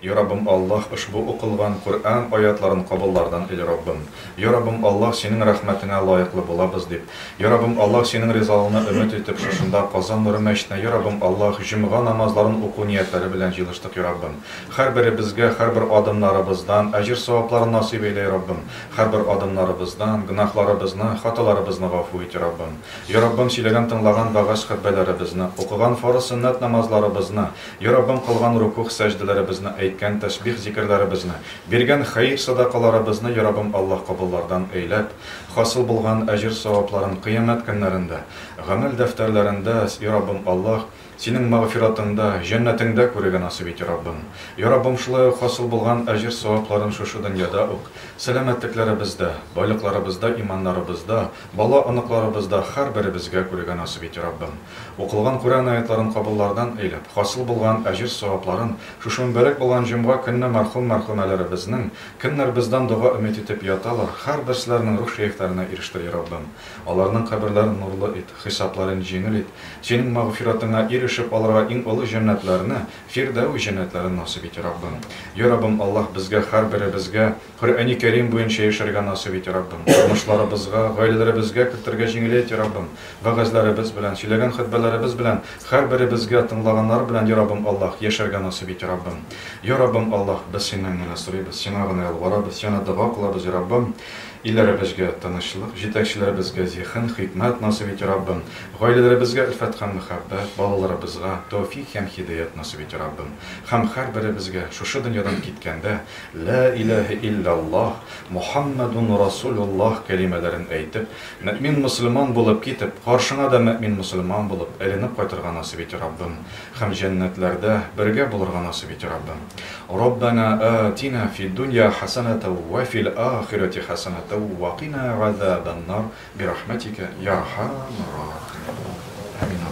Ya Rabbim Allah ushbu o'qilgan Qur'on oyatlarini qabullardan il Rabbim. Ya Rabbim Allah sening rahmatingga loyiqli bo'lamiz deb. Ya Rabbim Allah sening rizolingni umid etib shunda qozon nuri masjidine Ya Rabbim Allah jumg'a namozlarini o'quv niyatlari bilan yig'ishdik Ya Rabbim. Har biri bizga har bir odamlarimizdan ajr savoblarini nasib eyle Ya Rabbim. Har bir odamlarimizdan gunohlarimizni, xatolarimizni g'afur et Ya Rabbim. Ya Rabbim silagan tinglagan bag'ash xutbalarimizni, o'qigan farz sunnat namozlarimizni, Ya Rabbim qilgan ruku' sajdalarimizni, aytgan tasbih zikrlarimizni, bergan xayr sadaqalarimizni Ya Rabbim Allah qabullardan eylab, hosil bo'lgan ajr savoblarini qiyomat kunlarida, g'amal daftarlarida Ya Rabbim Allah sening mag'firatingda, jannatingda ko'rgan nasib et Ya Rabbim. Ya Rabbim shulay hosil bo'lgan ajr savoblarini shu dunyoda o'q, salomatliklaribizda, boyliqlaribizda, iymonlaribizda, bola aniqlaribizda har biri bizga ko'rgan nasib et Ya Rabbim. O'qilgan Qur'on oyatlarini qabullardan eylab, hosil bo'lgan ajr savoblarini shu muborak bo'lgan jum'a kunni marhum-marhumalaribizning kunlar bizdan duo umid etib yotalar, har birlarining ruh shayxlarini erishtir Ya Rabbim. Ularning qabrlarini nurli et, hisoblarini yengil et. Sening mag'firatingga erishib olarga eng ulug' jannatlarni, Firdavs jannatlarini nasib et Ya Rabbim. Ya Rabbim Allah bizga har biri bizga Qur'oni Karim bo'yicha yasharga nasib et Ya Rabbim. Turmushlarimizga, oilalarimizga kirtirga yengil et Ya Rabbim. Va'zlarimiz bilan, söylegan xutbalarimiz bilan har biri bizga tinglaganlar bilan Ya Rabbim Allah yasharga nasib et Ya Rabbim. Ya Rabbim Allah biz sendan so'raymiz, sendan yalvaramiz, sendan duo qilamiz Ya Rabbim. İllarimizga tanishlik, yetakchilarimizga zehn, hikmat nasib et Ya Rabbim. Oilalarimizga ilfat ham muhabbat, bolalarimizga tawfiq ham hidoyat nasib et Ya Rabbim. Ham har birimizga shu dunyodan ketganda la ilaha illalloh Muhammadun Rasululloh kalimalarini aytib, mu'min musulmon bo'lib ketib, qarshingda da mu'min musulmon bo'lib ilinib qaytargan nasib et Ya Rabbim. Ham jannatlarda birga bo'lirgan nasib et Ya Rabbim. Robbana atina fid dunya hasanatan va fil oxirati hasanatan وقنا عذاب النار برحمتك يا أرحم الراحمين.